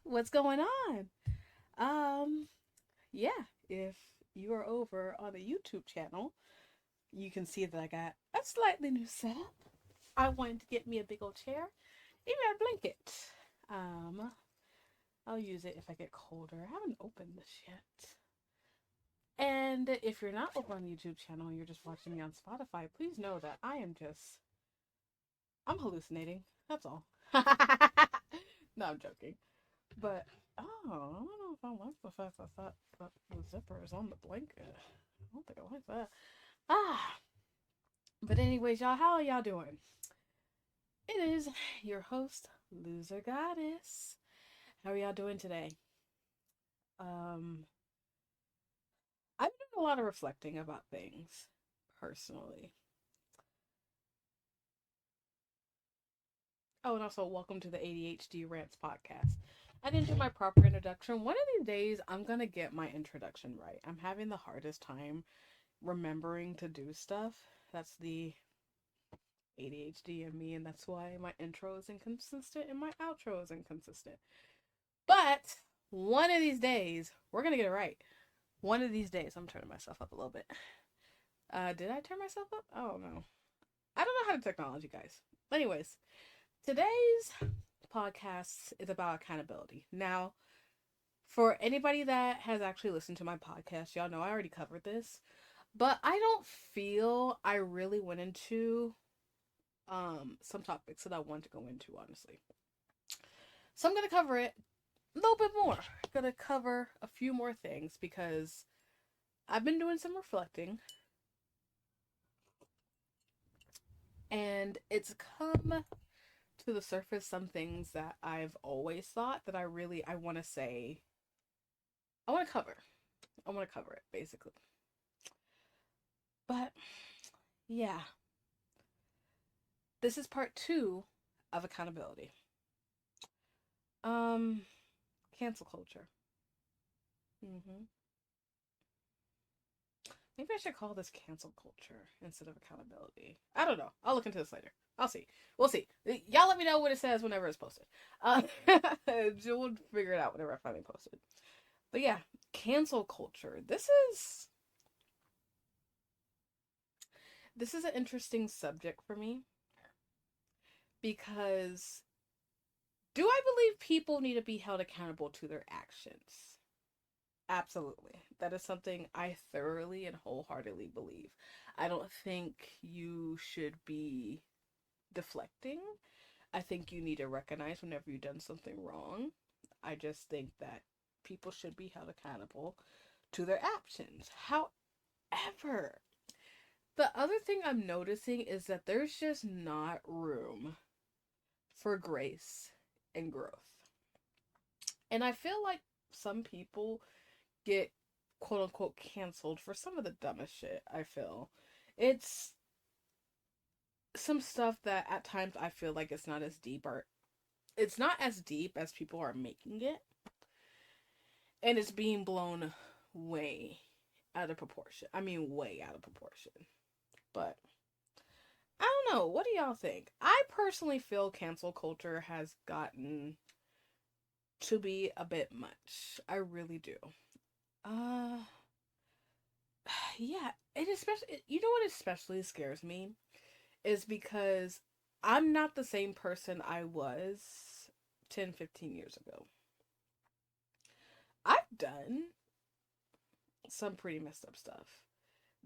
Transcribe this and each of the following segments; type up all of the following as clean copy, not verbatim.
What's going on? Um, yeah, if you are over on the YouTube channel, you can see that I got a slightly new setup. I wanted to get me a big old chair, even a blanket. Um, I'll use it if I get colder. I haven't opened this yet. And if you're not over on the YouTube channel and you're just watching me on Spotify, please know that I'm hallucinating. That's all. No, I'm joking. But oh, I don't know if I like the fact that the zipper is on the blanket. I don't think I like that. Ah, but anyways, y'all, how are y'all doing? It is your host, Loser Goddess. How are y'all doing today? Um, I've been doing a lot of reflecting about things personally. Oh, and also welcome to the ADHD Rants podcast. I didn't do my proper introduction. One of these days, I'm gonna get my introduction right. I'm having the hardest time remembering to do stuff. That's the ADHD in me, and that's why my intro is inconsistent and my outro is inconsistent. But one of these days, we're gonna get it right. One of these days, I'm turning myself up a little bit. Did I turn myself up? I don't know. I don't know how to technology, guys. Anyways, today's podcast is about accountability. Now, for anybody that has actually listened to my podcast, y'all know I already covered this, but I don't feel I really went into some topics that I want to go into, honestly. So I'm gonna cover it a little bit more. I'm gonna cover a few more things because I've been doing some reflecting and it's come to the surface some things that I've always thought that I want to say I want to cover. I want to cover it basically. But yeah, this is part 2 of accountability. Um Cancel culture. Mhm. Maybe I should call this cancel culture instead of accountability. I don't know. I'll look into this later. I'll see. We'll see. Y'all let me know what it says whenever it's posted. We'll figure it out whenever I finally post it. But yeah, cancel culture. This is an interesting subject for me because do I believe people need to be held accountable to their actions? Absolutely. That is something I thoroughly and wholeheartedly believe. I don't think you should be deflecting. I think you need to recognize whenever you've done something wrong. I just think that people should be held accountable to their actions. However, the other thing I'm noticing is that there's just not room for grace and growth. And I feel like some people get quote unquote canceled for some of the dumbest shit, I feel. It's some stuff that at times I feel like it's not as deep as people are making it, and it's being blown way out of proportion. I mean, way out of proportion. But I don't know. What do y'all think? I personally feel cancel culture has gotten to be a bit much. I really do. Uh, yeah. It especially, you know what especially scares me is because I'm not the same person I was 10, 15 years ago. I've done some pretty messed up stuff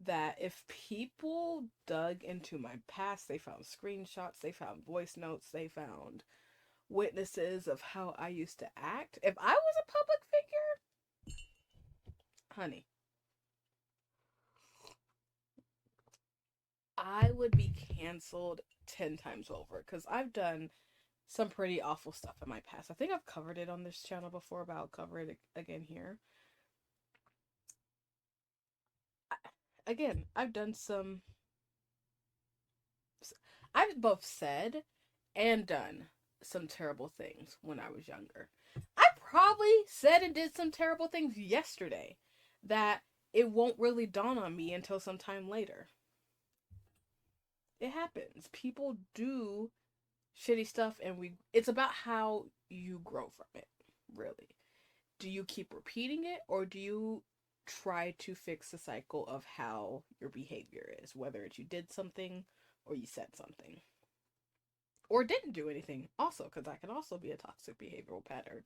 that if people dug into my past, they found screenshots, they found voice notes, they found witnesses of how I used to act. If I was a public figure, honey, I would be canceled 10 times over because I've done some pretty awful stuff in my past. I think I've covered it on this channel before, but I'll cover it again here. Again, I've both said and done some terrible things when I was younger. I probably said and did some terrible things yesterday that it won't really dawn on me until sometime later. It happens. People do shitty stuff and it's about how you grow from it. really? Do you keep repeating it, or do you try to fix the cycle of how your behavior is, whether it's you did something or you said something or didn't do anything, also, because that can also be a toxic behavioral pattern.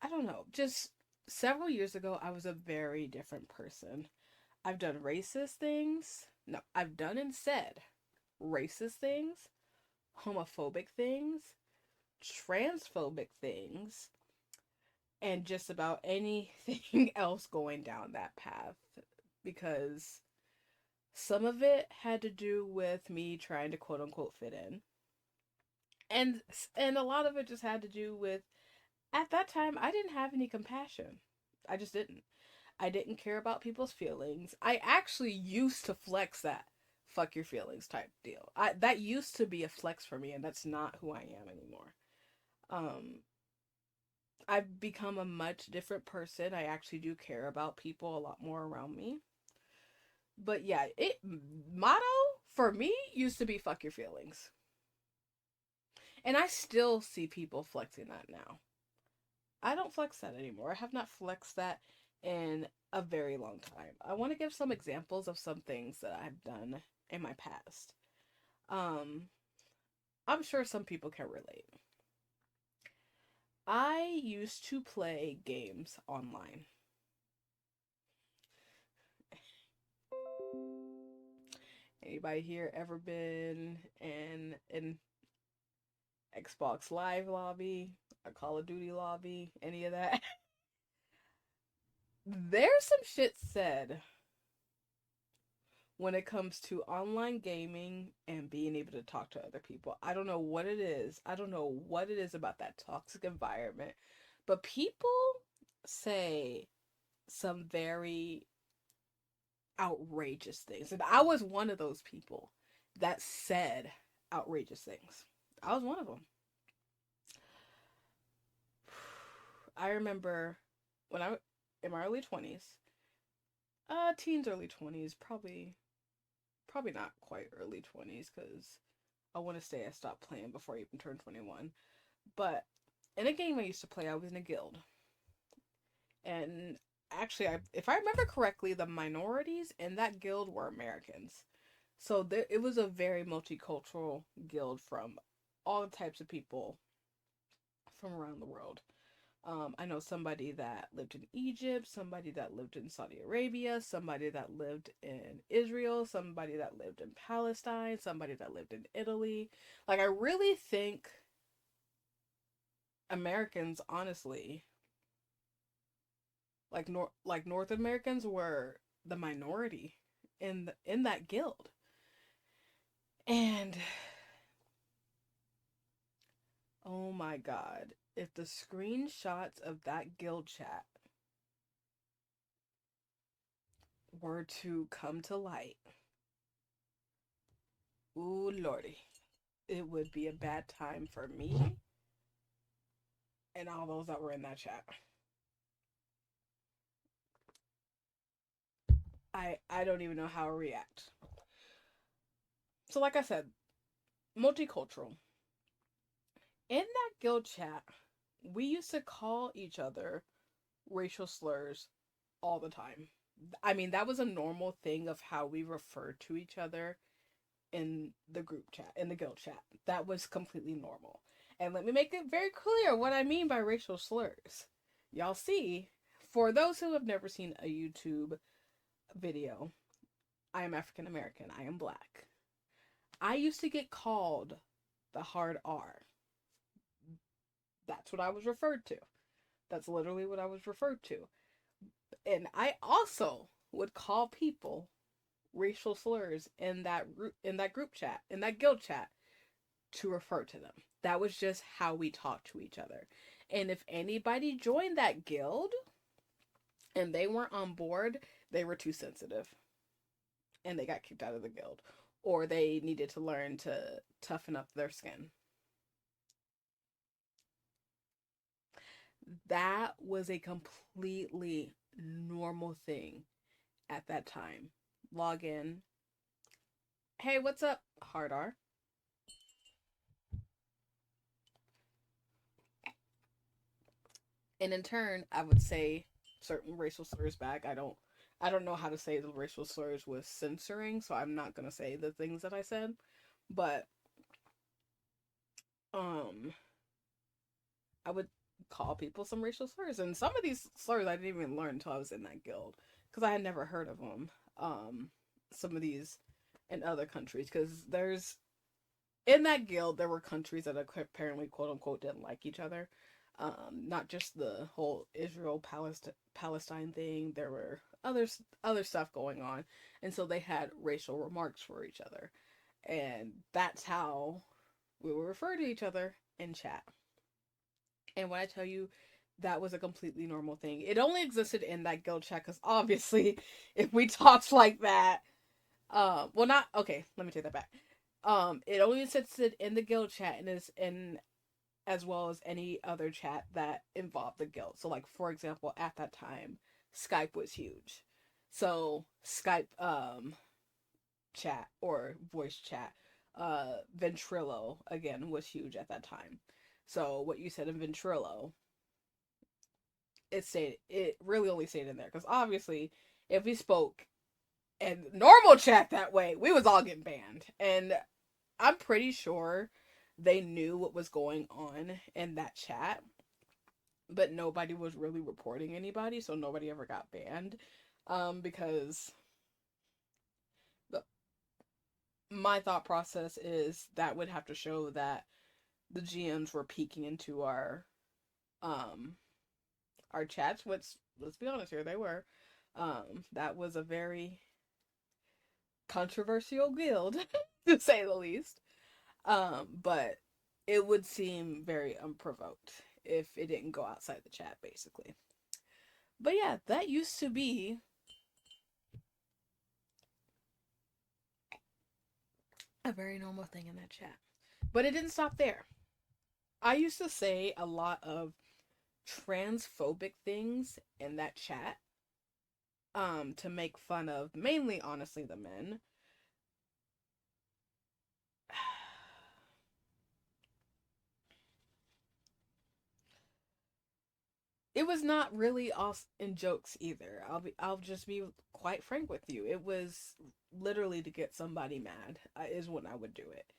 I don't know. Just several years ago, I was a very different person. I've done racist things. No, I've done and said racist things, homophobic things, transphobic things, and just about anything else going down that path, because some of it had to do with me trying to quote unquote fit in, and a lot of it just had to do with, at that time, I didn't have any compassion. I just didn't. I didn't care about people's feelings. I actually used to flex that fuck your feelings type deal. That used to be a flex for me, and that's not who I am anymore. Um I've become a much different person. I actually do care about people a lot more around me. But yeah, it motto for me used to be fuck your feelings. And I still see people flexing that now. I don't flex that anymore. I have not flexed that in a very long time. I want to give some examples of some things that I've done in my past. Um, I'm sure some people can relate. I used to play games online. Anybody here ever been in an Xbox Live lobby, a Call of Duty lobby, any of that? There's some shit said when it comes to online gaming and being able to talk to other people. I don't know what it is. I don't know what it is about that toxic environment. But people say some very outrageous things. And I was one of those people that said outrageous things. I was one of them. I remember when I in my early 20s, teens, early 20s, probably not quite early 20s, cuz I want to say I stopped playing before I even turned 21. But in a game I used to play, I was in a guild. And actually, if I remember correctly, the minorities in that guild were Americans. So it was a very multicultural guild from all types of people from around the world. I know somebody that lived in Egypt, somebody that lived in Saudi Arabia, somebody that lived in Israel, somebody that lived in Palestine, somebody that lived in Italy. Like, I really think Americans, honestly, like North Americans were the minority in that guild. And oh my god, if the screenshots of that guild chat were to come to light, ooh lordy, it would be a bad time for me and all those that were in that chat. I don't even know how to react. So like I said, multicultural. In that guild chat, we used to call each other racial slurs all the time. I mean, that was a normal thing of how we referred to each other in the group chat, in the guild chat. That was completely normal. And let me make it very clear what I mean by racial slurs. Y'all see, for those who have never seen a YouTube video, I am African American. I am black. I used to get called the hard R. That's what I was referred to. That's literally what I was referred to. And I also would call people racial slurs in that group chat, in that guild chat, to refer to them. That was just how we talked to each other. And if anybody joined that guild and they weren't on board, they were too sensitive and they got kicked out of the guild, or they needed to learn to toughen up their skin. That was a completely normal thing at that time. Log in. Hey, what's up, Hard R? And in turn, I would say certain racial slurs back. I don't know how to say the racial slurs with censoring, so I'm not gonna say the things that I said. But um I would call people some racial slurs, and some of these slurs I didn't even learn until I was in that guild because I had never heard of them. Some of these in other countries, because there's in that guild there were countries that apparently quote unquote didn't like each other. Not just the whole Israel Palestine thing. There were other stuff going on, and so they had racial remarks for each other, and that's how we would refer to each other in chat. And when I tell you that was a completely normal thing, it only existed in that guild chat because obviously, if we talked like that, well, not okay. Let me take that back. It only existed in the guild chat and is in as well as any other chat that involved the guild. So, like for example, at that time, Skype was huge. So Skype chat or voice chat, Ventrilo again was huge at that time. So what you said in Ventrilo, it really only stayed in there because obviously if we spoke in normal chat that way, we was all getting banned. And I'm pretty sure they knew what was going on in that chat, but nobody was really reporting anybody, so nobody ever got banned. Because the, my thought process is that would have to show that the GMs were peeking into um our chats. Which, let's be honest here, they were. That was a very controversial guild, to say the least. But it would seem very unprovoked if it didn't go outside the chat, basically. But yeah, that used to be a very normal thing in that chat. But it didn't stop there. I used to say a lot of transphobic things in that chat, to make fun of mainly, honestly, the men. It was not really all in jokes either. I'll just be quite frank with you. It was literally to get somebody mad, is when I would do it.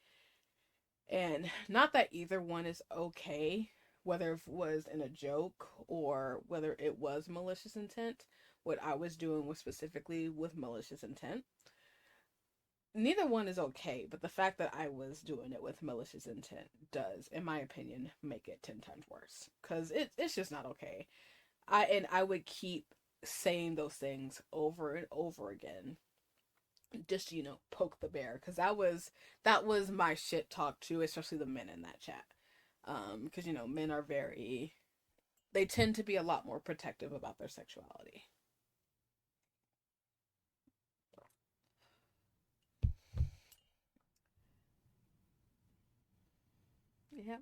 And not that either one is okay, whether it was in a joke or whether it was malicious intent. What I was doing was specifically with malicious intent. Neither one is okay, but the fact that I was doing it with malicious intent does, in my opinion, make it 10 times worse. Because it's just not okay. I would keep saying those things over and over again, just to, poke the bear, because that was my shit talk too, especially the men in that chat. Because men are very, they tend to be a lot more protective about their sexuality. Yeah.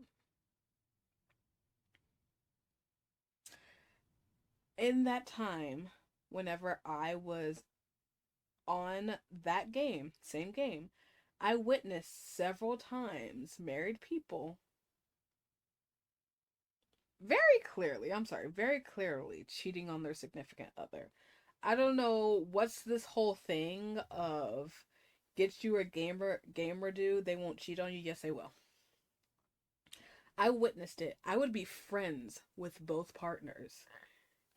In that time, whenever I was on that game, same game, I witnessed several times married people very clearly cheating on their significant other. I don't know what's this whole thing of get you a gamer dude, they won't cheat on you. Yes, they will. I witnessed it. I would be friends with both partners,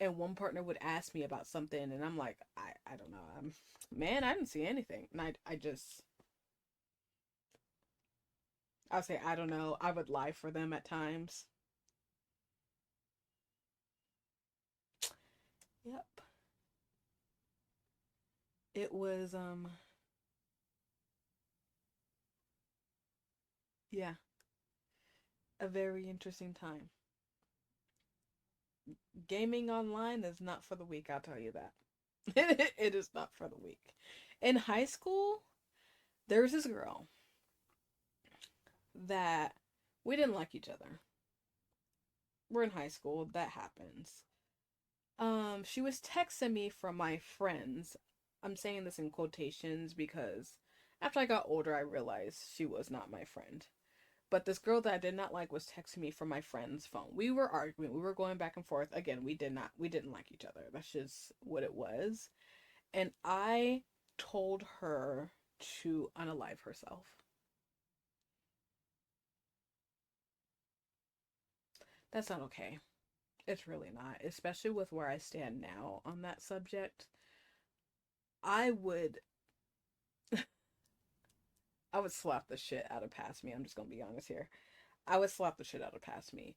and one partner would ask me about something, and I'm like, I don't know. Man, I didn't see anything, and I'll say I don't know. I would lie for them at times. Yep. It was yeah, a very interesting time. Gaming online is not for the weak, I'll tell you that. It is not for the weak. In high school, there was this girl that we didn't like each other. We're in high school, that happens. She was texting me from my friends. I'm saying this in quotations because after I got older, I realized she was not my friend. But this girl that I did not like was texting me from my friend's phone. We were arguing. We were going back and forth. Again, we didn't like each other. That's just what it was. And I told her to unalive herself. That's not okay. It's really not, especially with where I stand now on that subject. I would I would slap the shit out of past me. I'm just gonna be honest here. I would slap the shit out of past me.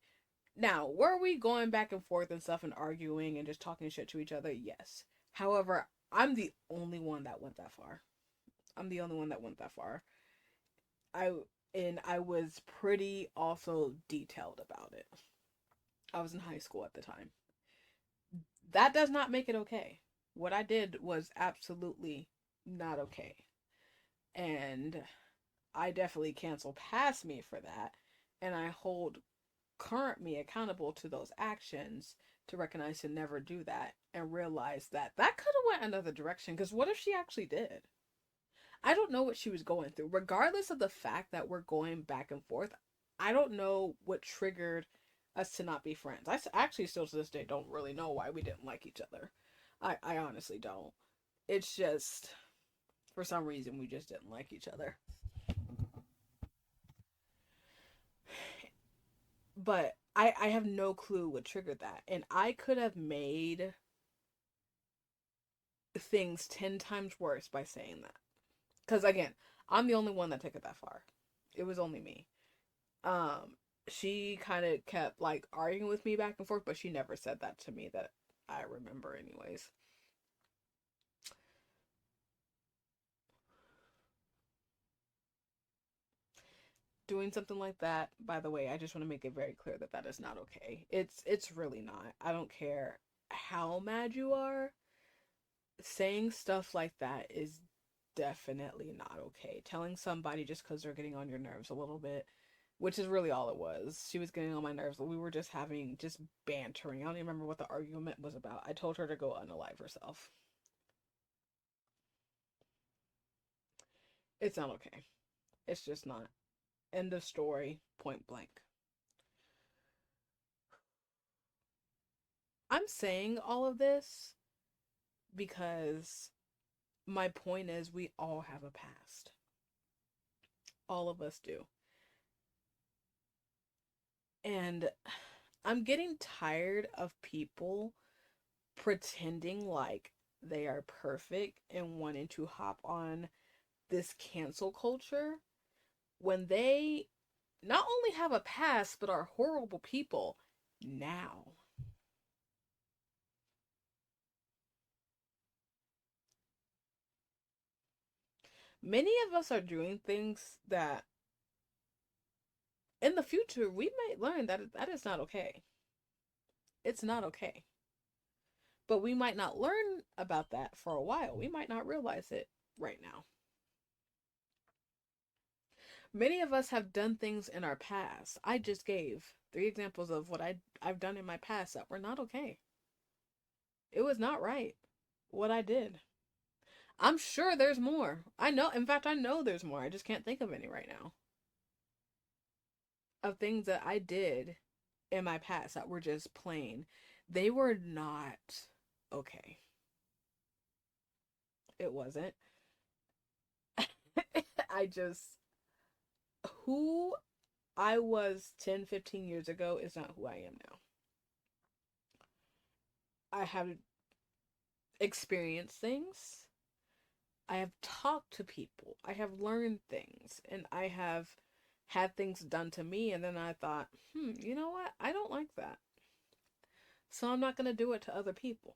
Now, were we going back and forth and stuff and arguing and just talking shit to each other? Yes. However, I'm the only one that went that far. I'm the only one that went that far. I and I was pretty also detailed about it. I was in high school at the time. That does not make it okay. What I did was absolutely not okay. And I definitely cancel past me for that. And I hold current me accountable to those actions to recognize to never do that and realize that that could have went another direction. Because what if she actually did? I don't know what she was going through. Regardless of the fact that we're going back and forth, I don't know what triggered us to not be friends. Actually still to this day don't really know why we didn't like each other. I honestly don't. It's just for some reason we just didn't like each other. But I have no clue what triggered that. And I could have made things 10 times worse by saying that. Because again, I'm the only one that took it that far. It was only me. Um, she kind of kept like arguing with me back and forth, but she never said that to me that I remember, anyways. Doing something like that, by the way, I just want to make it very clear that that is not okay. It's really not. I don't care how mad you are. Saying stuff like that is definitely not okay. Telling somebody just because they're getting on your nerves a little bit, which is really all it was. She was getting on my nerves. We were just having just bantering. I don't even remember what the argument was about. I told her to go unalive herself. It's not okay. It's just not. End of story, point blank. I'm saying all of this because my point is we all have a past. All of us do. And I'm getting tired of people pretending like they are perfect and wanting to hop on this cancel culture when they not only have a past but are horrible people now. Many of us are doing things that in the future we might learn that that is not okay. It's not okay. But we might not learn about that for a while. We might not realize it right now. Many of us have done things in our past. I just gave three examples of what I've done in my past that were not okay. It was not right what I did. I'm sure there's more. I know, in fact, I know there's more. I just can't think of any right now. Of things that I did in my past that were just plain. They were not okay. It wasn't. I just, who I was 10, 15 years ago is not who I am now. I have experienced things. I have talked to people. I have learned things. And I have had things done to me. And then I thought, you know what? I don't like that. So I'm not going to do it to other people.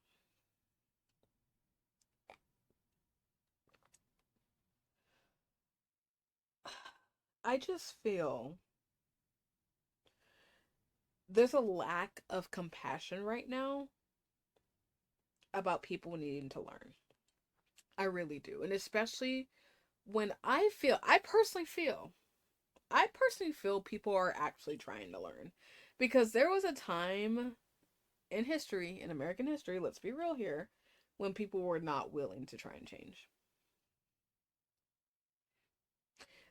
I just feel there's a lack of compassion right now about people needing to learn. I really do. And especially when I personally feel people are actually trying to learn. Because there was a time in history, in American history, let's be real here, when people were not willing to try and change.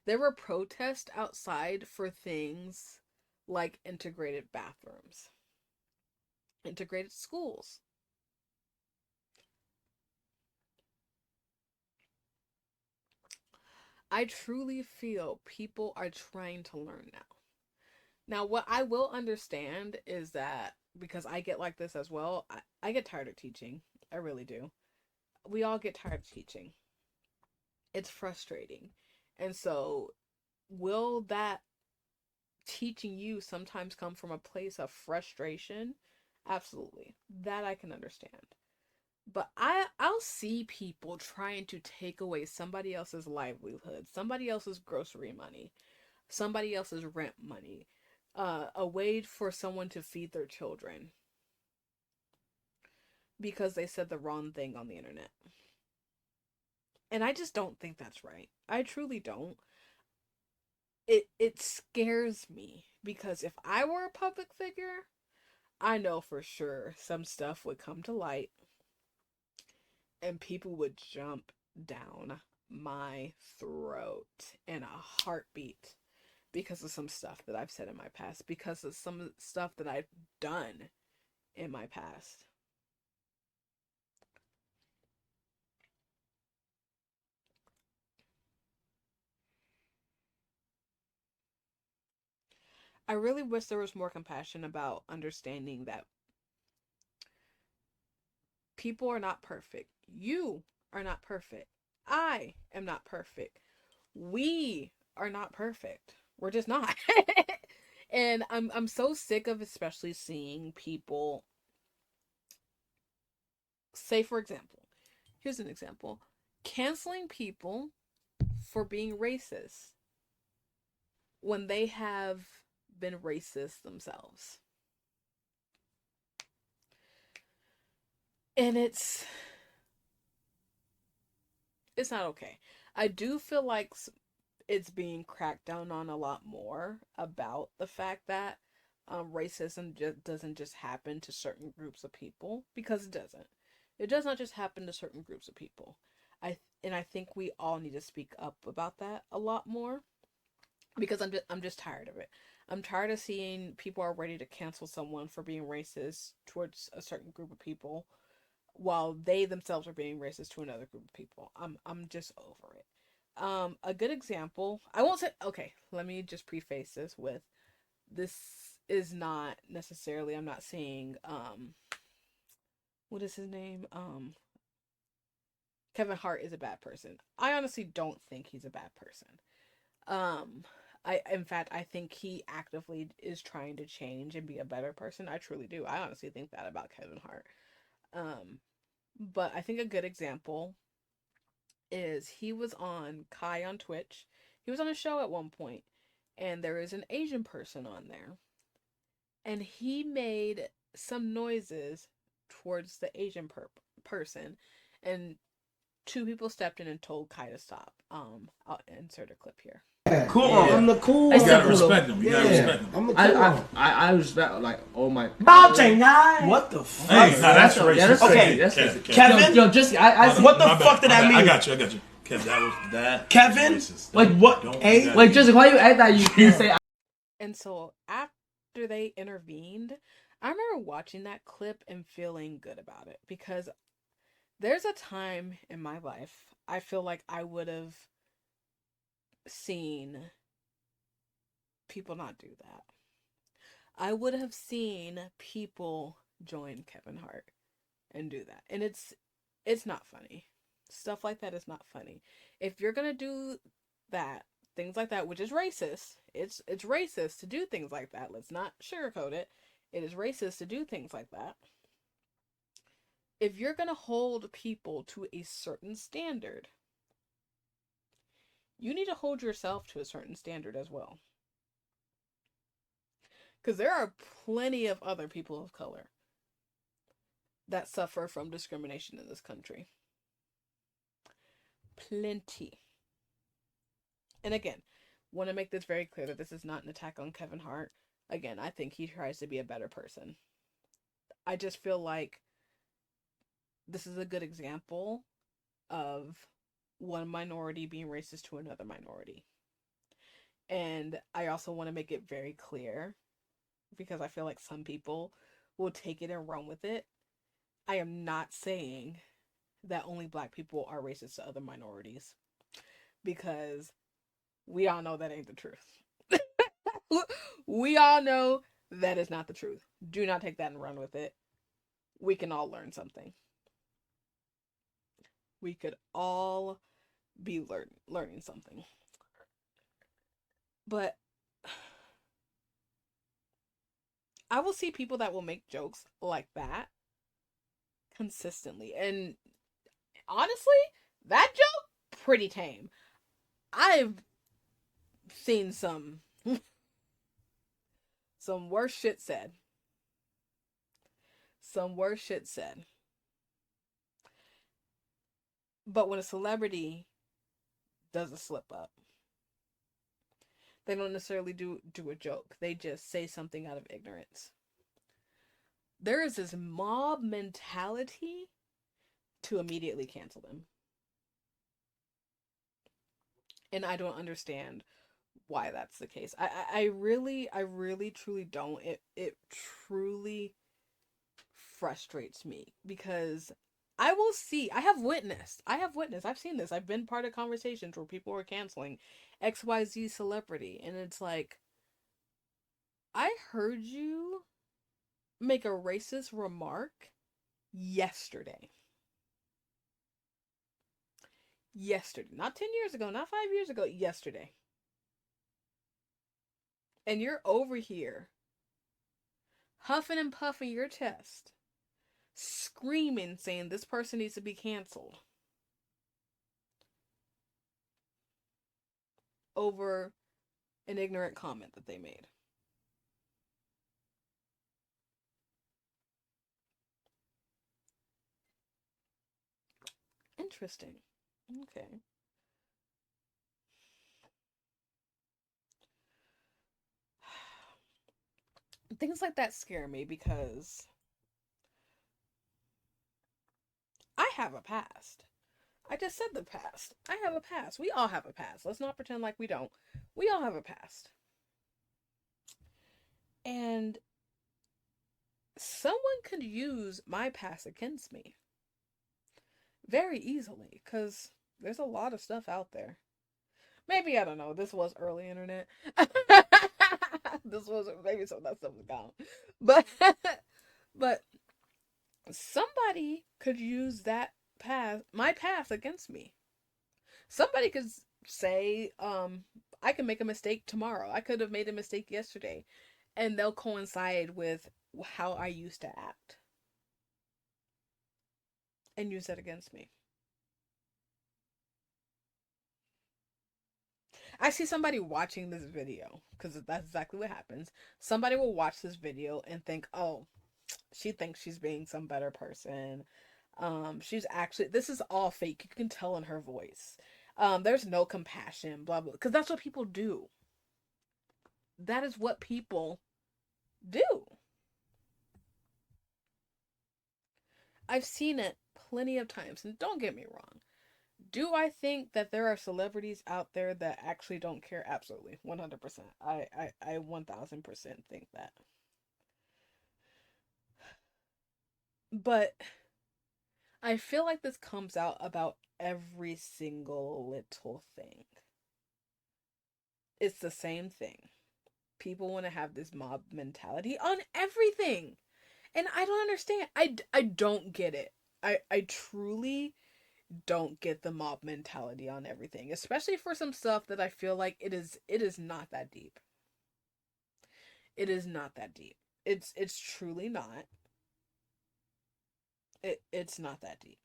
There were protests outside for things like integrated bathrooms, integrated schools. I truly feel people are trying to learn now. Now, what I will understand is that because I get like this as well, I get tired of teaching. I really do. We all get tired of teaching. It's frustrating. And so, will that teaching you sometimes come from a place of frustration? Absolutely. That I can understand. But I'll see people trying to take away somebody else's livelihood, somebody else's grocery money, somebody else's rent money, a way for someone to feed their children because they said the wrong thing on the internet. And I just don't think that's right. I truly don't. It scares me because if I were a public figure, I know for sure some stuff would come to light and people would jump down my throat in a heartbeat because of some stuff that I've said in my past, because of some stuff that I've done in my past. I really wish there was more compassion about understanding that people are not perfect. You are not perfect. I am not perfect. We are not perfect. We're just not. And I'm so sick of especially seeing people say, for example, here's an example, canceling people for being racist when they have been racist themselves. And it's not okay. I do feel like it's being cracked down on a lot more about the fact that racism doesn't just happen to certain groups of people, because it doesn't. It does not just happen to certain groups of people. I think we all need to speak up about that a lot more because I'm just tired of it. I'm tired of seeing people are ready to cancel someone for being racist towards a certain group of people while they themselves are being racist to another group of people. I'm just over it. A good example, I won't say, okay, let me just preface this with, this is not necessarily, I'm not saying what is his name? Kevin Hart is a bad person. I honestly don't think he's a bad person. Um in fact, I think he actively is trying to change and be a better person. I truly do. I honestly think that about Kevin Hart. Um but I think a good example is he was on Kai on Twitch. He was on a show at one point, and there is an Asian person on there, and he made some noises towards the Asian person, and two people stepped in and told Kai to stop. I'll insert a clip here. Cool. Yeah. I'm the cool one. You gotta respect him. You gotta respect him. I'm the cool one. I respect, like, oh my. What the fuck? Hey, nah, that's racist. Yeah, that's okay, that's Kevin. Yo, just what the fuck did that mean? I got you. Kev, that Kevin? racist. Like what? Like, just why you act that you say? And so after they intervened, I remember watching that clip and feeling good about it because there's a time in my life I feel like I would have seen people not do that. I would have seen people join Kevin Hart and do that. And it's not funny. Stuff like that is not funny. If you're going to do that, things like that, which is racist, it's racist to do things like that. Let's not sugarcoat it. It is racist to do things like that. If you're going to hold people to a certain standard, you need to hold yourself to a certain standard as well. Because there are plenty of other people of color that suffer from discrimination in this country. Plenty. And again, want to make this very clear that this is not an attack on Kevin Hart. Again, I think he tries to be a better person. I just feel like this is a good example of one minority being racist to another minority. And I also want to make it very clear because I feel like some people will take it and run with it. I am not saying that only black people are racist to other minorities because we all know that ain't the truth. We all know that is not the truth. Do not take that and run with it. We can all learn something. We could all be learning something. But I will see people that will make jokes like that consistently. And honestly, that joke pretty tame. I've seen some worse shit said. Some worse shit said. But when a celebrity does a slip up, they don't necessarily do a joke. They just say something out of ignorance. There is this mob mentality to immediately cancel them. And I don't understand why that's the case. I really truly don't. It truly frustrates me because I have witnessed, I've seen this. I've been part of conversations where people were canceling XYZ celebrity, and it's like, I heard you make a racist remark yesterday. Yesterday. Not 10 years ago, not 5 years ago, yesterday. And you're over here huffing and puffing your chest, screaming, saying this person needs to be canceled over an ignorant comment that they made. Interesting. Okay. Things like that scare me because I have a past. I just said the past. I have a past. We all have a past. Let's not pretend like we don't. We all have a past. And someone could use my past against me very easily because there's a lot of stuff out there. Maybe, I don't know, this was early internet. This was maybe some of that stuff was gone. But but somebody could use that past, my past, against me. Somebody could say, I can make a mistake tomorrow. I could have made a mistake yesterday, and they'll coincide with how I used to act and use that against me. I see somebody watching this video because that's exactly what happens. Somebody will watch this video and think, "Oh, she thinks she's being some better person. She's actually, this is all fake. You can tell in her voice. There's no compassion, blah blah." Because that's what people do. That is what people do. I've seen it plenty of times, and don't get me wrong. Do I think that there are celebrities out there that actually don't care? Absolutely, 100%. I 1000% think that. But I feel like this comes out about every single little thing. It's the same thing. People want to have this mob mentality on everything. And I don't understand. I don't get it. I truly don't get the mob mentality on everything, especially for some stuff that I feel like it is not that deep. It is not that deep. It's truly not. It's not that deep.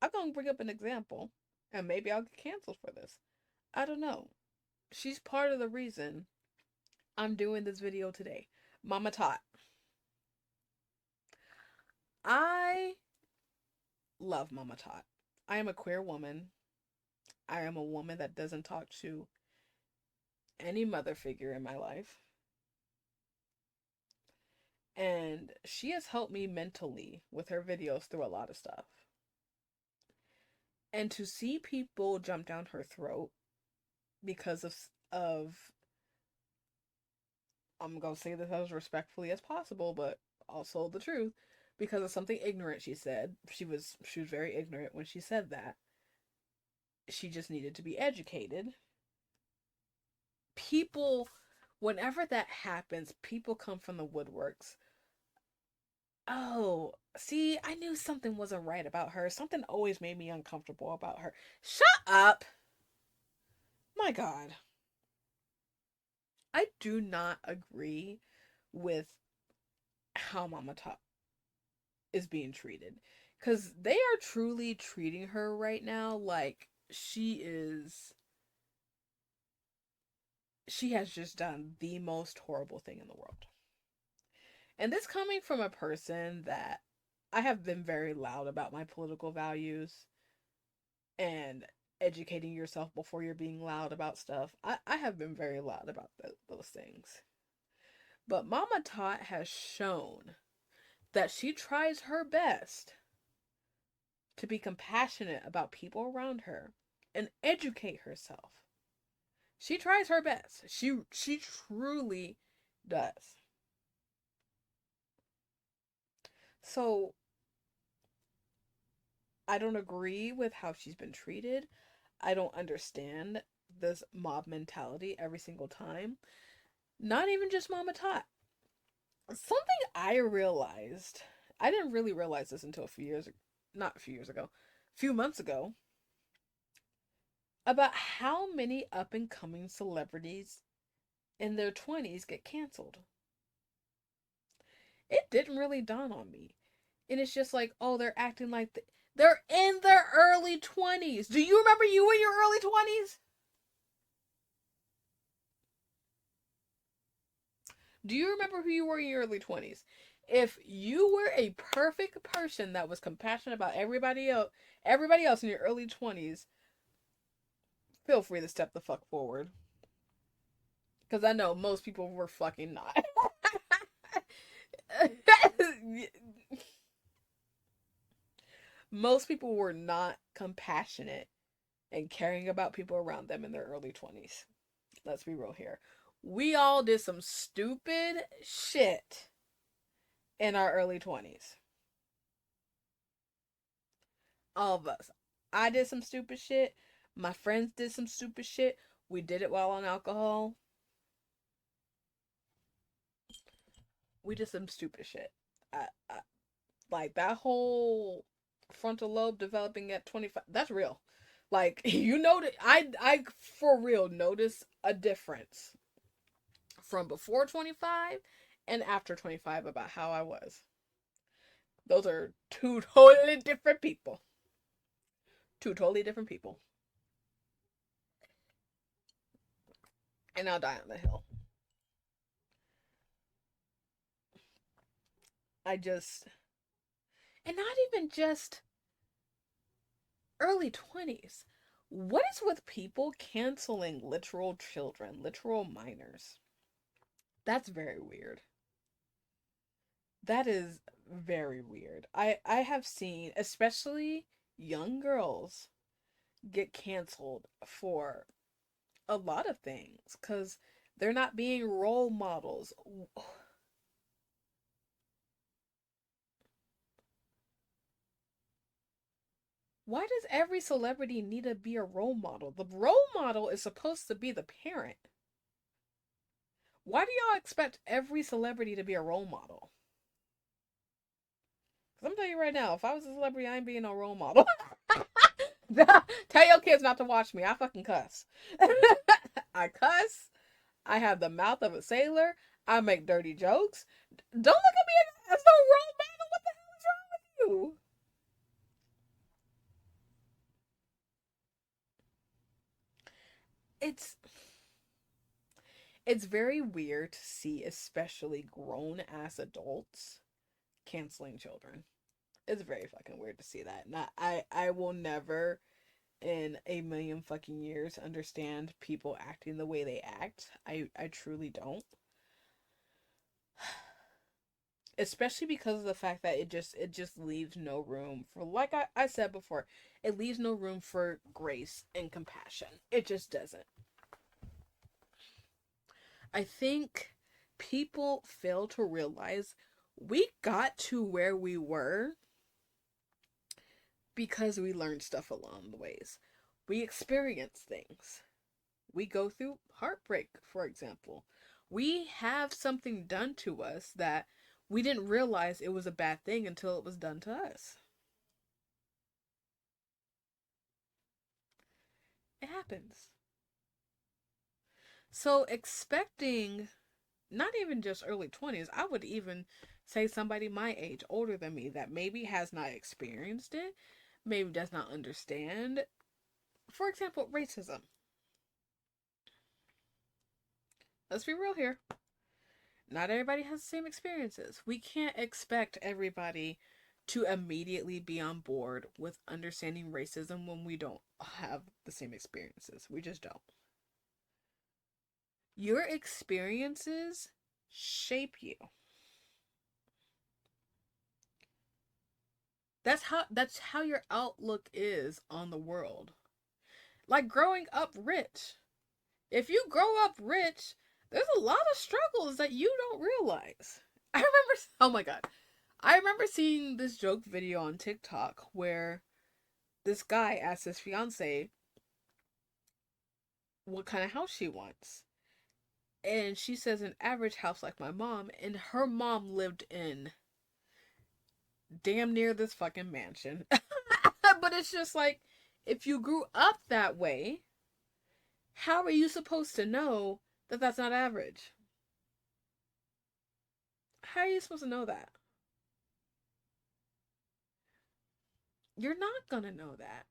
I'm gonna bring up an example, and maybe I'll get canceled for this. I don't know. She's part of the reason I'm doing this video today. Mama Tot. I love Mama Tot. I am a queer woman. I am a woman that doesn't talk to any mother figure in my life. And she has helped me mentally with her videos through a lot of stuff. And to see people jump down her throat because of I'm gonna say this as respectfully as possible, but also the truth, because of something ignorant she said. She was very ignorant when she said that. She just needed to be educated. People, whenever that happens, people come from the woodworks. Oh, see, I knew something wasn't right about her. Something always made me uncomfortable about her. Shut up! My God. I do not agree with how Mama Top is being treated. Because they are truly treating her right now like she has just done the most horrible thing in the world. And this coming from a person that I have been very loud about my political values and educating yourself before you're being loud about stuff. I have been very loud about those things. But Mama Tot has shown that she tries her best to be compassionate about people around her and educate herself. She tries her best. She truly does. So I don't agree with how she's been treated. I don't understand this mob mentality every single time. Not even just Mama Tot. Something I realized, I didn't really realize this until not a few years ago, a few months ago, about how many up and coming celebrities in their 20s get canceled. It didn't really dawn on me. And it's just like, oh, they're acting like they're in their early 20s. Do you remember you in your early 20s? Do you remember who you were in your early 20s? If you were a perfect person that was compassionate about everybody else in your early 20s, feel free to step the fuck forward. Because I know most people were fucking not. Most people were not compassionate and caring about people around them in their early 20s. Let's be real here. We all did some stupid shit in our early 20s. All of us. I did some stupid shit. My friends did some stupid shit. We did it while on alcohol. We did some stupid shit. I like that whole frontal lobe developing at 25. That's real. Like you know that I for real notice a difference from before 25 and after 25 about how I was. Those are two totally different people. Two totally different people. And I'll die on the hill. I just, and not even just early 20s. What is with people canceling literal children, literal minors? That's very weird. That is very weird. I have seen, especially young girls, get canceled for a lot of things because they're not being role models. Why does every celebrity need to be a role model? The role model is supposed to be the parent. Why do y'all expect every celebrity to be a role model? Because I'm telling you right now, if I was a celebrity, I ain't being no role model. Tell your kids not to watch me. I fucking cuss. I cuss. I have the mouth of a sailor. I make dirty jokes. Don't look at me as no role model. What the hell is wrong with you? It's it's very weird to see, especially grown ass adults canceling children. It's very fucking weird to see that. Not I will never in a million fucking years understand people acting the way they act. I truly don't. especially because of the fact that it just leaves no room for, like I said before, it leaves no room for grace and compassion. It just doesn't. I think people fail to realize we got to where we were because we learned stuff along the ways. We experience things. We go through heartbreak, for example. We have something done to us that we didn't realize it was a bad thing until it was done to us. It happens. So, expecting not even just early 20s, I would even say somebody my age, older than me, that maybe has not experienced it, maybe does not understand. For example, racism. Let's be real here. Not everybody has the same experiences. We can't expect everybody to immediately be on board with understanding racism when we don't have the same experiences. We just don't. Your experiences shape you. That's how your outlook is on the world. Like growing up rich. If you grow up rich, there's a lot of struggles that you don't realize. I remember, oh my god, I remember seeing this joke video on TikTok where this guy asked his fiance what kind of house she wants. And she says an average house like my mom, and her mom lived in damn near this fucking mansion. But it's just like, if you grew up that way, how are you supposed to know that that's not average? How are you supposed to know that? You're not gonna know that.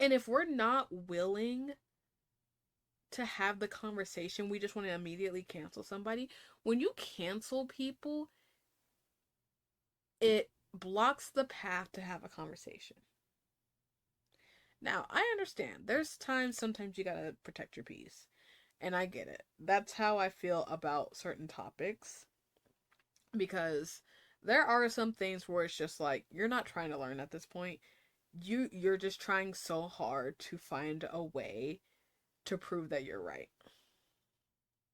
And if we're not willing to have the conversation, we just want to immediately cancel somebody. When you cancel people, it blocks the path to have a conversation. Now, I understand. There's times, sometimes you gotta protect your peace. And I get it. That's how I feel about certain topics. Because there are some things where it's just like, you're not trying to learn at this point. You're just trying so hard to find a way to prove that you're right.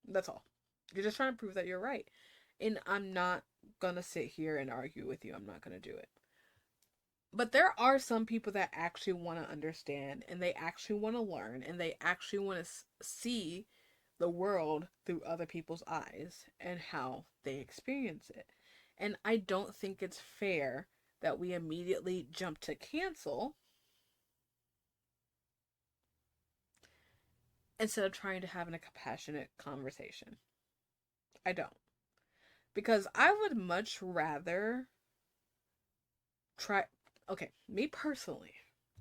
That's all. You're just trying to prove that you're right. And I'm not gonna sit here and argue with you. I'm not gonna do it. But there are some people that actually want to understand, and they actually want to learn, and they actually want to see the world through other people's eyes and how they experience it. And I don't think it's fair that we immediately jump to cancel instead of trying to have a compassionate conversation. I don't. Because I would much rather try. Okay, me personally,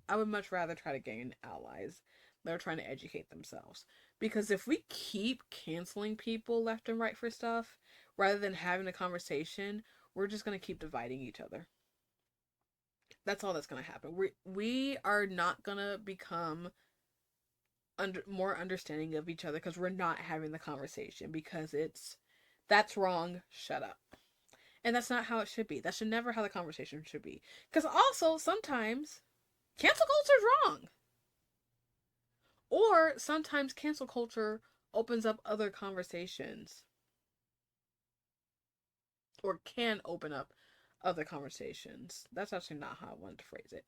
I would much rather try to gain allies that are trying to educate themselves. Because if we keep canceling people left and right for stuff, rather than having a conversation, we're just going to keep dividing each other. That's all that's going to happen. We are not going to become more understanding of each other because we're not having the conversation, because that's wrong, shut up. And that's not how it should be. That should never how the conversation should be. Because also, sometimes cancel culture is wrong. Or sometimes cancel culture opens up other conversations. Or can open up other conversations. That's actually not how I wanted to phrase it.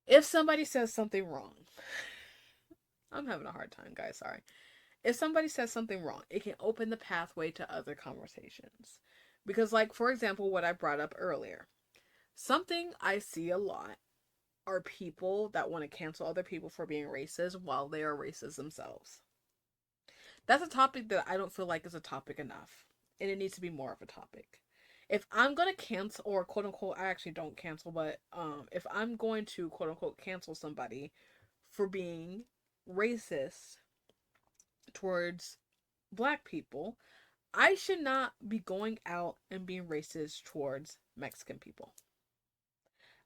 If somebody says something wrong, I'm having a hard time, guys, sorry. If somebody says something wrong, it can open the pathway to other conversations. Because, like, for example, what I brought up earlier, something I see a lot are people that want to cancel other people for being racist while they are racist themselves. That's a topic that I don't feel like is a topic enough. And it needs to be more of a topic. If I'm going to cancel, or quote unquote, I actually don't cancel, but if I'm going to quote unquote cancel somebody for being racist towards black people, I should not be going out and being racist towards Mexican people.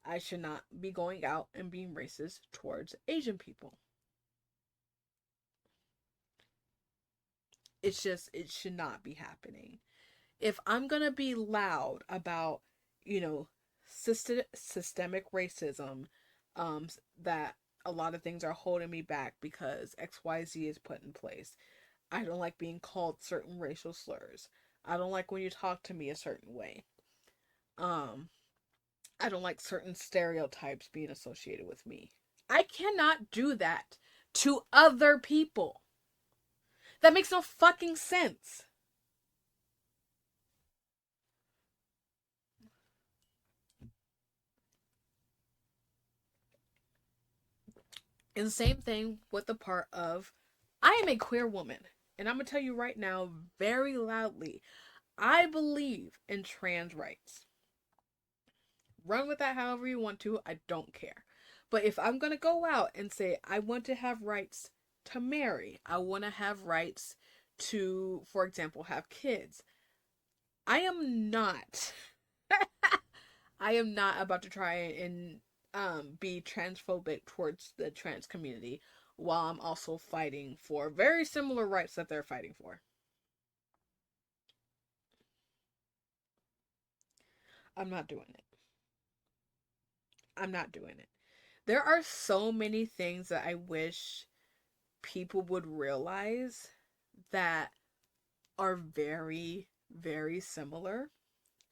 I should not be going out and being racist towards Asian people. it should not be happening. If I'm going to be loud about, you know, systemic racism, that a lot of things are holding me back because XYZ is put in place. I don't like being called certain racial slurs. I don't like when you talk to me a certain way. Um, I don't like certain stereotypes being associated with me. I cannot do that to other people. That makes no fucking sense. And the same thing with the part of I am a queer woman. And I'm going to tell you right now, very loudly, I believe in trans rights. Run with that however you want to. I don't care. But if I'm going to go out and say, I want to have rights to marry, I want to have rights to, for example, have kids, I am not. I am not about to try and be transphobic towards the trans community while I'm also fighting for very similar rights that they're fighting for. I'm not doing it. I'm not doing it. There are so many things that I wish people would realize that are very, very similar.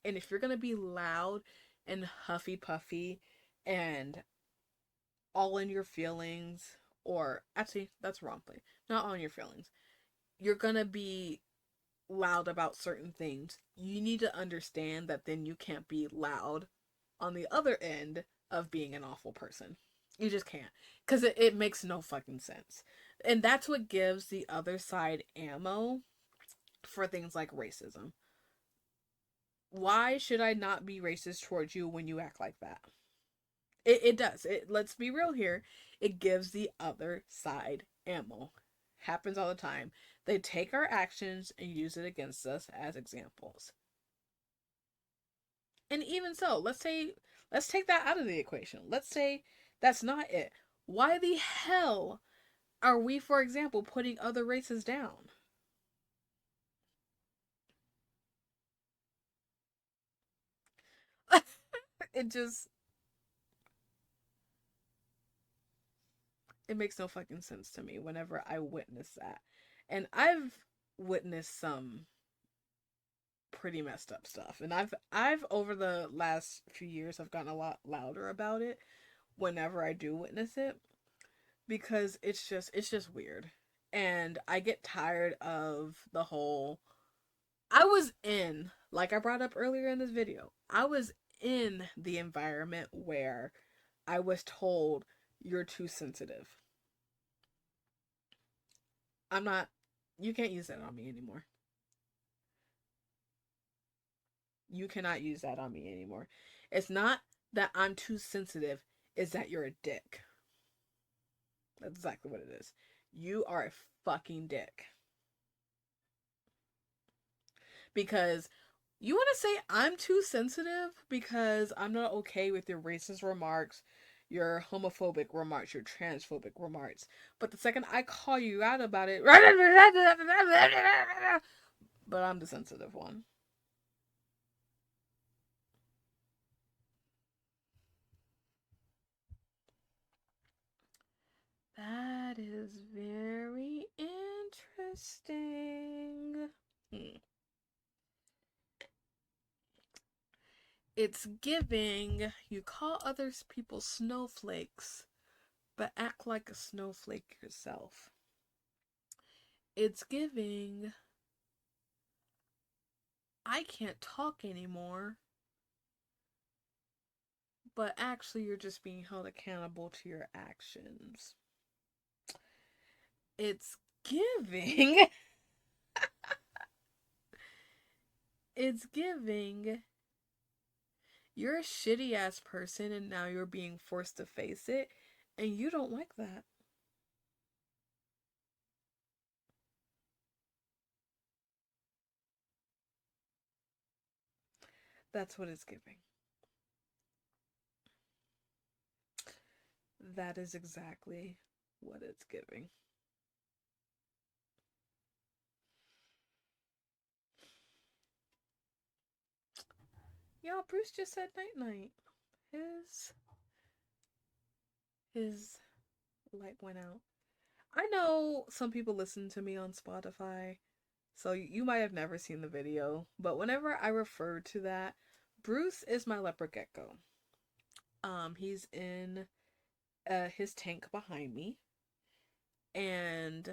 And if you're going to be loud and huffy puffy and all in your feelings, or actually, that's wrongly, not all in your feelings, you're going to be loud about certain things. You need to understand that then you can't be loud on the other end of being an awful person. You just can't. Because it makes no fucking sense. And that's what gives the other side ammo for things like racism. Why should I not be racist towards you when you act like that? It does. Let's be real here. It gives the other side ammo. Happens all the time. They take our actions and use it against us as examples. And even so, let's take that out of the equation. Let's say that's not it. Why the hell are we, for example, putting other races down? It just it makes no fucking sense to me whenever I witness that. And I've witnessed some pretty messed up stuff. And I've over the last few years I've gotten a lot louder about it whenever I do witness it because it's just weird. And I get tired of the whole I was in, like I brought up earlier in this video, I was in the environment where I was told you're too sensitive. I'm not you can't use that on me anymore. You cannot use that on me anymore. It's not that I'm too sensitive, it's that you're a dick. That's exactly what it is. You are a fucking dick. Because you want to say I'm too sensitive because I'm not okay with your racist remarks, your homophobic remarks, your transphobic remarks. But the second I call you out about it, but I'm the sensitive one. That is very interesting. It's giving you call other people snowflakes, but act like a snowflake yourself. It's giving I can't talk anymore, but actually you're just being held accountable to your actions. It's giving it's giving you're a shitty ass person and now you're being forced to face it and you don't like that. That's what it's giving. That is exactly what it's giving. Y'all, Bruce just said night night. His his light went out. I know some people listen to me on Spotify, so you might have never seen the video, but whenever I refer to that, Bruce is my leopard gecko. He's in his tank behind me, and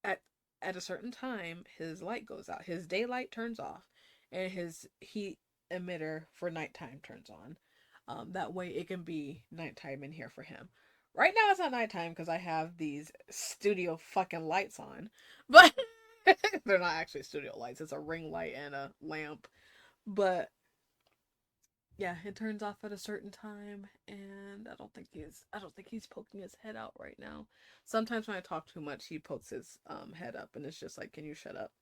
at at a certain time, his light goes out. His daylight turns off, and his heat emitter for nighttime turns on. That way, it can be nighttime in here for him. Right now, it's not nighttime because I have these studio fucking lights on, but they're not actually studio lights. It's a ring light and a lamp. But yeah, it turns off at a certain time, and I don't think he's poking his head out right now. Sometimes when I talk too much, he pokes his head up, and it's just like, can you shut up?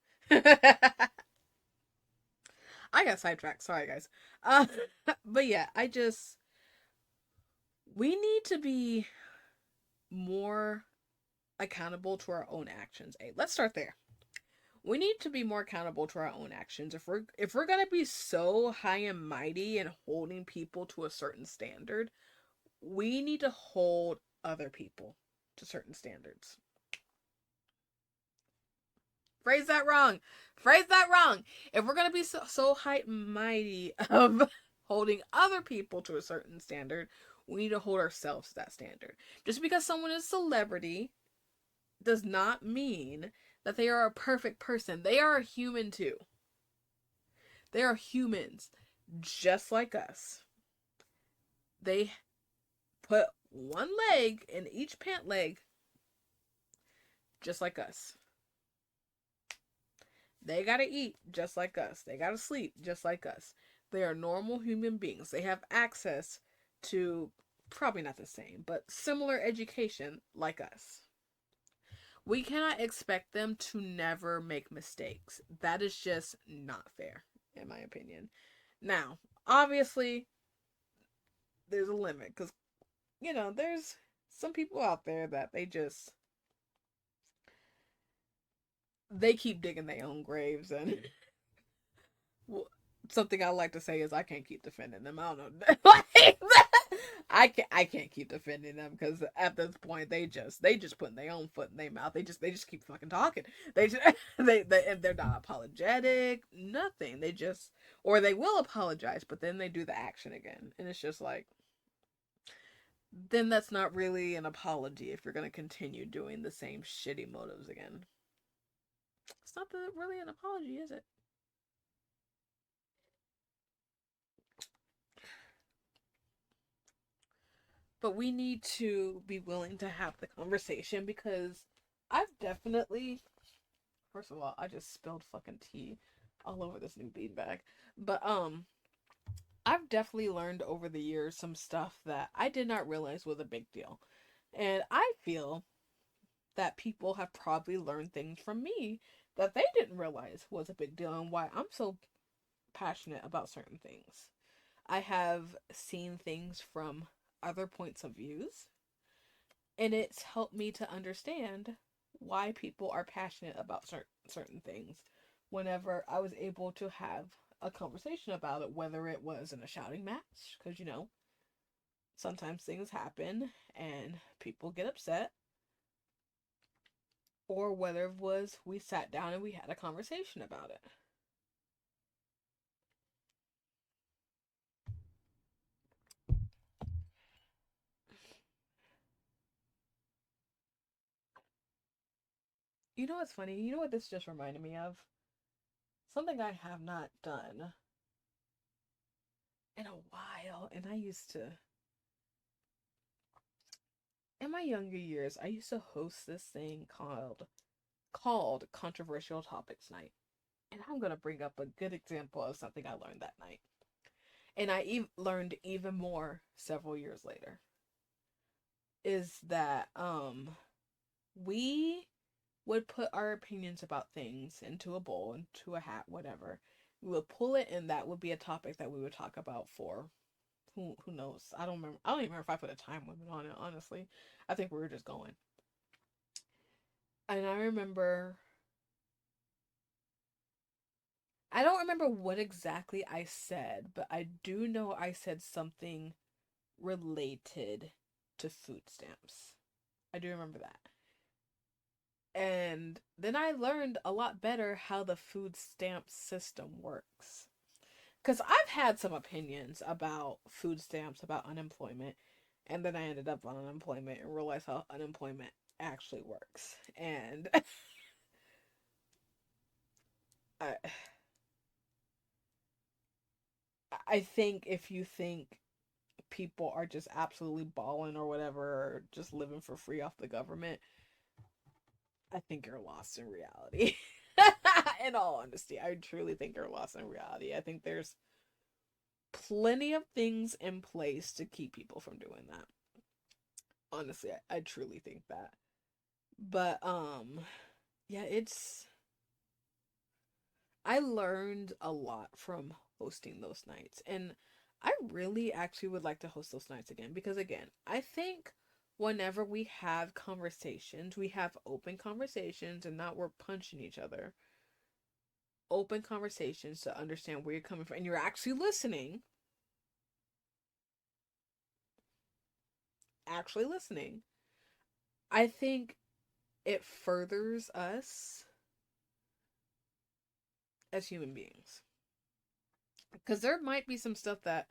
I got sidetracked. Sorry, guys. Uh, but yeah, we need to be more accountable to our own actions. Hey, let's start there. We need to be more accountable to our own actions. If we're gonna be so high and mighty and holding people to a certain standard, we need to hold other people to certain standards. Phrase that wrong. Phrase that wrong. If we're gonna be so high and mighty of holding other people to a certain standard, we need to hold ourselves to that standard. Just because someone is a celebrity does not mean that they are a perfect person. They are a human too. They are humans just like us. They put one leg in each pant leg just like us. They gotta eat just like us. They gotta sleep just like us. They are normal human beings. They have access to probably not the same, but similar education like us. We cannot expect them to never make mistakes. That is just not fair, in my opinion. Now, obviously, there's a limit because, there's some people out there that they keep digging their own graves. And well, something I like to say is I can't keep defending them. I don't know. I can't keep defending them because at this point they just putting their own foot in their mouth. They just keep fucking talking. They just and they're not apologetic. Nothing. Or they will apologize, but then they do the action again, and it's just like, then that's not really an apology if you're gonna continue doing the same shitty motives again. It's not really an apology, is it? But we need to be willing to have the conversation because I've definitely, first of all, I just spilled fucking tea all over this new beanbag. But I've definitely learned over the years some stuff that I did not realize was a big deal. And I feel that people have probably learned things from me that they didn't realize was a big deal and why I'm so passionate about certain things. I have seen things from other points of views, and it's helped me to understand why people are passionate about certain things whenever I was able to have a conversation about it, whether it was in a shouting match, because sometimes things happen and people get upset, or whether it was we sat down and we had a conversation about it. You know what's funny? You know what this just reminded me of? Something I have not done in a while, and in my younger years, I used to host this thing called Controversial Topics Night. And I'm going to bring up a good example of something I learned that night. And I learned even more several years later. Is that we would put our opinions about things into a bowl, into a hat, whatever. We would pull it, and that would be a topic that we would talk about for who knows. I don't remember. I don't even remember if I put a time limit on it. Honestly, I think we were just going. And I remember I don't remember what exactly I said, but I do know I said something related to food stamps. I do remember that. And then I learned a lot better how the food stamp system works. Because I've had some opinions about food stamps, about unemployment, and then I ended up on unemployment and realized how unemployment actually works. And I, I think if you think people are just absolutely balling or whatever, or just living for free off the government, I think you're lost in reality. In all honesty, I truly think you're lost in reality. I think there's plenty of things in place to keep people from doing that. Honestly, I truly think that. But yeah, it's I learned a lot from hosting those nights. And I really actually would like to host those nights again because again, I think whenever we have conversations, we have open conversations and not we're punching each other. Open conversations to understand where you're coming from and you're actually listening. I think it furthers us as human beings. Because there might be some stuff that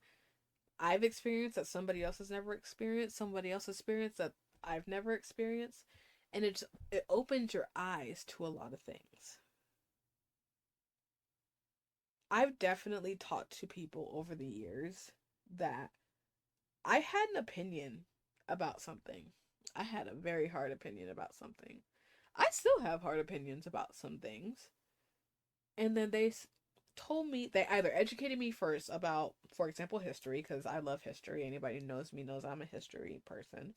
I've experienced that somebody else has never experienced, somebody else experienced that I've never experienced, and it opens your eyes to a lot of things. I've definitely talked to people over the years that I had an opinion about something. I had a very hard opinion about something. I still have hard opinions about some things. And then told me, they either educated me first about, for example, history, because I love history. Anybody who knows me knows I'm a history person.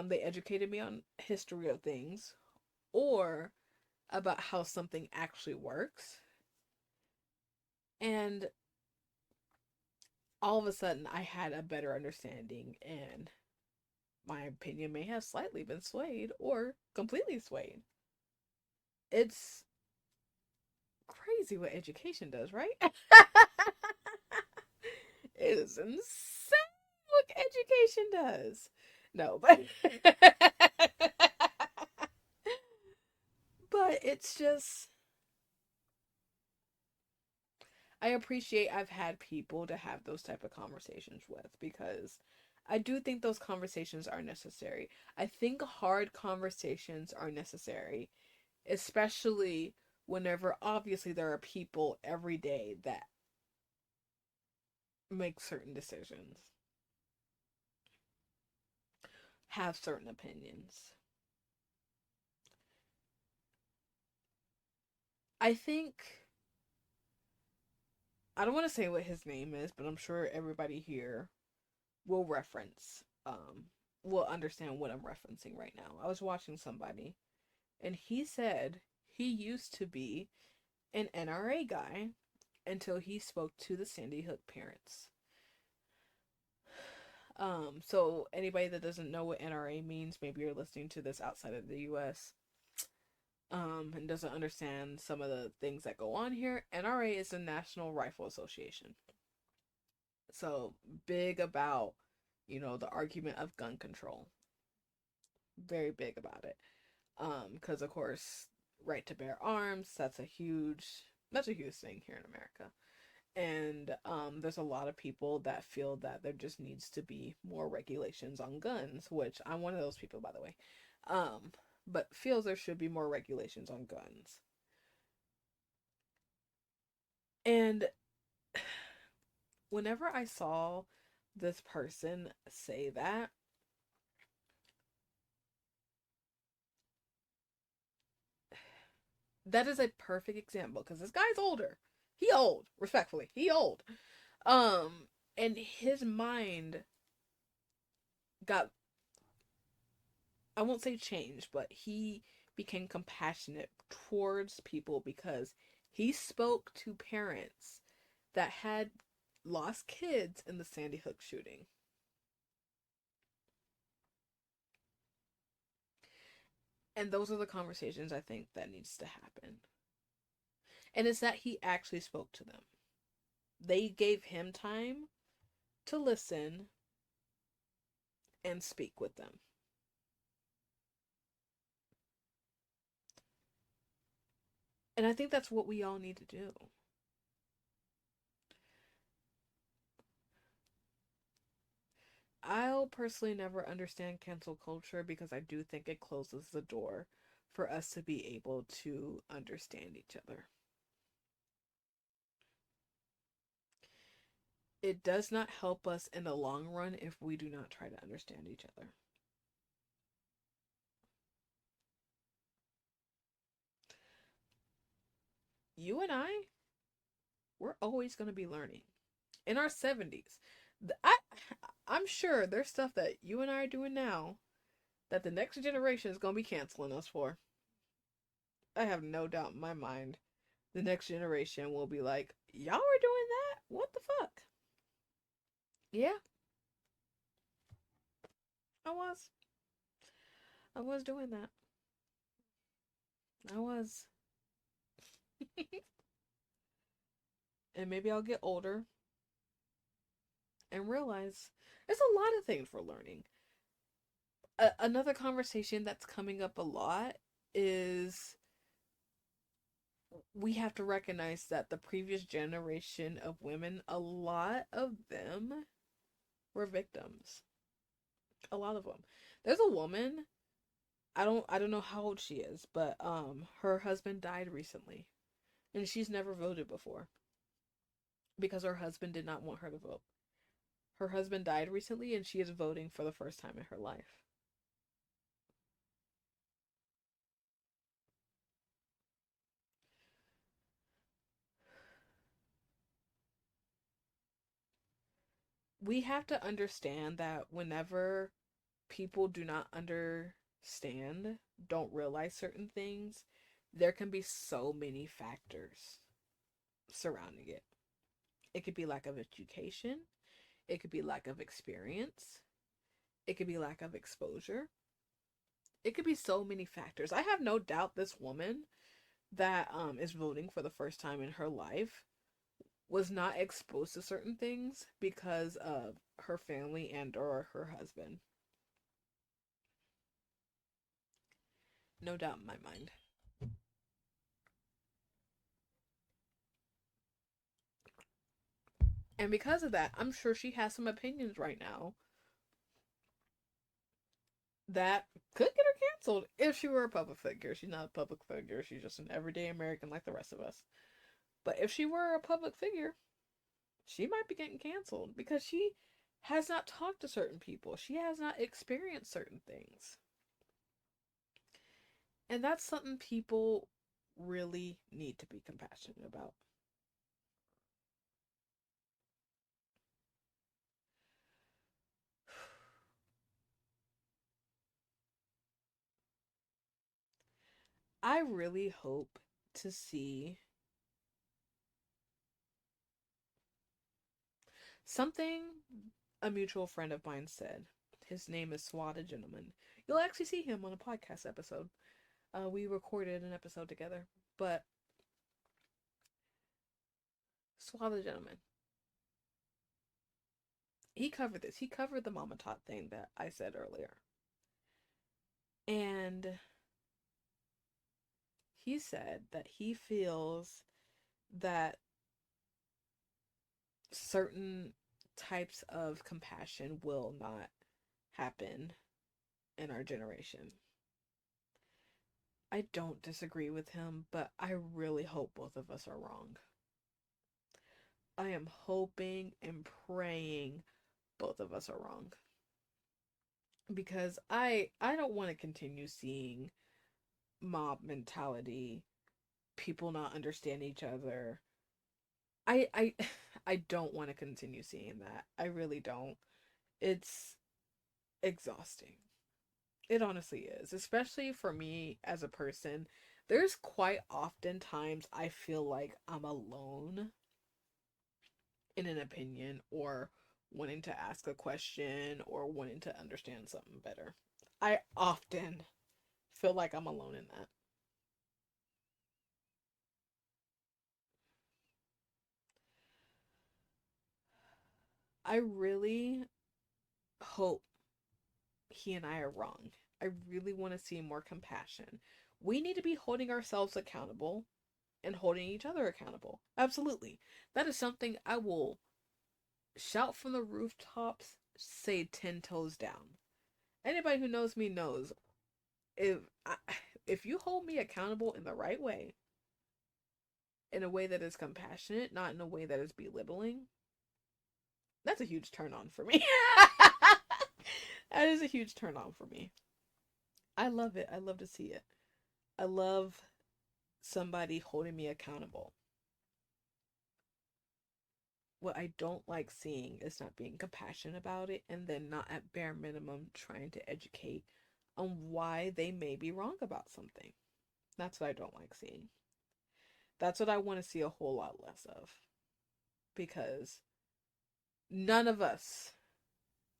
They educated me on history of things or about how something actually works. And all of a sudden, I had a better understanding, and my opinion may have slightly been swayed or completely swayed. It's crazy what education does, right? It is insane what education does. No, but but it's just I appreciate I've had people to have those type of conversations with because I do think those conversations are necessary. I think hard conversations are necessary, especially whenever obviously there are people every day that make certain decisions, have certain opinions. I think I don't want to say what his name is, but I'm sure everybody here will will understand what I'm referencing right now. I was watching somebody and he said he used to be an NRA guy until he spoke to the Sandy Hook parents. So anybody that doesn't know what NRA means, maybe you're listening to this outside of the US, and doesn't understand some of the things that go on here. NRA is the National Rifle Association. So big about, the argument of gun control. Very big about it. Because of course, right to bear arms, that's a huge thing here in America. And there's a lot of people that feel that there just needs to be more regulations on guns, which I'm one of those people, by the way. Um, but feels there should be more regulations on guns. And whenever I saw this person say that, that is a perfect example because this guy's older. He old, respectfully. He old. Um, and his mind got, I won't say changed, but he became compassionate towards people because he spoke to parents that had lost kids in the Sandy Hook shooting. And those are the conversations I think that needs to happen. And it's that he actually spoke to them. They gave him time to listen and speak with them. And I think that's what we all need to do. I'll personally never understand cancel culture because I do think it closes the door for us to be able to understand each other. It does not help us in the long run if we do not try to understand each other. You and we're always going to be learning. In our 70s, I'm sure there's stuff that you and I are doing now that the next generation is going to be canceling us for. I have no doubt in my mind the next generation will be like, y'all were doing that? What the fuck? Yeah, I was. I was doing that. I was. And maybe I'll get older and realize there's a lot of things we're learning. Another conversation that's coming up a lot is we have to recognize that the previous generation of women, a lot of them were victims. A lot of them. There's a woman, I don't know how old she is, but her husband died recently and she's never voted before because her husband did not want her to vote. Her husband died recently and she is voting for the first time in her life. We have to understand that whenever people do not understand, don't realize certain things, there can be so many factors surrounding it. It could be lack of education, it could be lack of experience, it could be lack of exposure. It could be so many factors. I have no doubt this woman that is voting for the first time in her life was not exposed to certain things because of her family and or her husband. No doubt in my mind. And because of that, I'm sure she has some opinions right now that could get her canceled if she were a public figure. She's not a public figure, she's just an everyday American like the rest of us. But if she were a public figure, she might be getting canceled because she has not talked to certain people. She has not experienced certain things. And that's something people really need to be compassionate about. I really hope to see something a mutual friend of mine said. His name is Swat, a gentleman. You'll actually see him on a podcast episode. We recorded an episode together, but Swat, a gentleman. He covered this. He covered the mama tot thing that I said earlier. And he said that he feels that certain types of compassion will not happen in our generation. I don't disagree with him, but I really hope both of us are wrong. I am hoping and praying both of us are wrong. Because I don't want to continue seeing mob mentality, people not understand each other. I I don't want to continue seeing that. I really don't. It's exhausting. It honestly is, especially for me as a person. There's quite often times I feel like I'm alone in an opinion or wanting to ask a question or wanting to understand something better. I often feel like I'm alone in that. I really hope he and I are wrong. I really want to see more compassion. We need to be holding ourselves accountable and holding each other accountable. Absolutely. That is something I will shout from the rooftops, say 10 toes down. Anybody who knows me knows if I, if you hold me accountable in the right way, in a way that is compassionate, not in a way that is belittling, that's a huge turn on for me. That is a huge turn on for me. I love it. I love to see it. I love somebody holding me accountable. What I don't like seeing is not being compassionate about it and then not at bare minimum trying to educate on why they may be wrong about something. That's what I don't like seeing. That's what I want to see a whole lot less of. Because none of us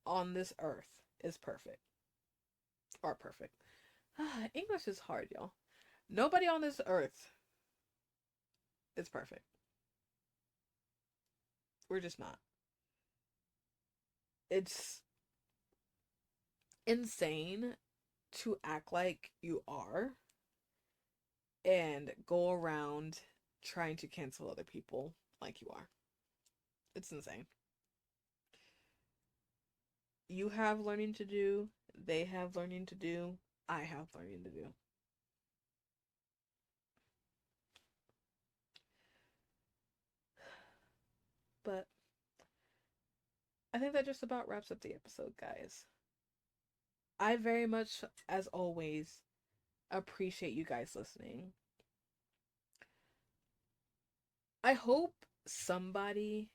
on this earth is perfect. Or perfect. English is hard, y'all. Nobody on this earth is perfect. We're just not. It's insane to act like you are and go around trying to cancel other people like you are. It's insane. You have learning to do, they have learning to do, I have learning to do. But I think that just about wraps up the episode, guys. I very much, as always, appreciate you guys listening. I hope somebody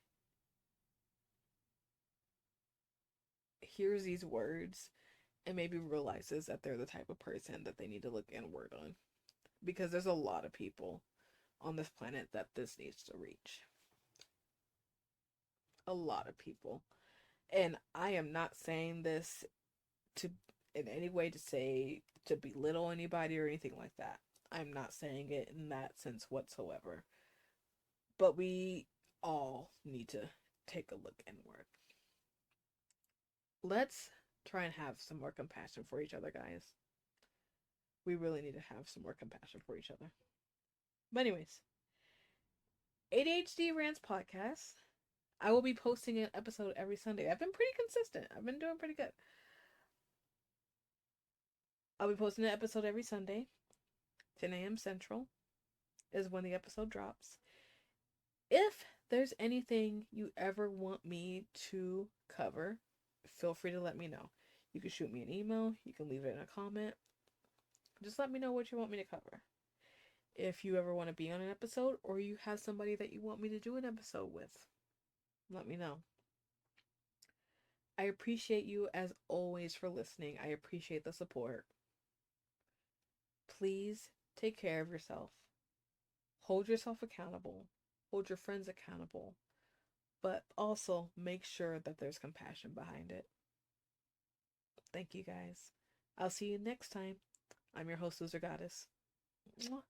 hears these words and maybe realizes that they're the type of person that they need to look inward on. Because there's a lot of people on this planet that this needs to reach. A lot of people. And I am not saying this to in any way to say to belittle anybody or anything like that. I'm not saying it in that sense whatsoever. But we all need to take a look inward. Let's try and have some more compassion for each other, guys. We really need to have some more compassion for each other. But anyways, ADHD Rants podcast. I will be posting an episode every Sunday. I've been pretty consistent. I've been doing pretty good. I'll be posting an episode every Sunday. 10 a.m. Central is when the episode drops. If there's anything you ever want me to cover, feel free to let me know. You can shoot me an email. You can leave it in a comment. Just let me know what you want me to cover. If you ever want to be on an episode or you have somebody that you want me to do an episode with, let me know. I appreciate you as always for listening. I appreciate the support. Please take care of yourself. Hold yourself accountable. Hold your friends accountable. But also make sure that there's compassion behind it. Thank you guys. I'll see you next time. I'm your host, Loser Goddess. Mwah.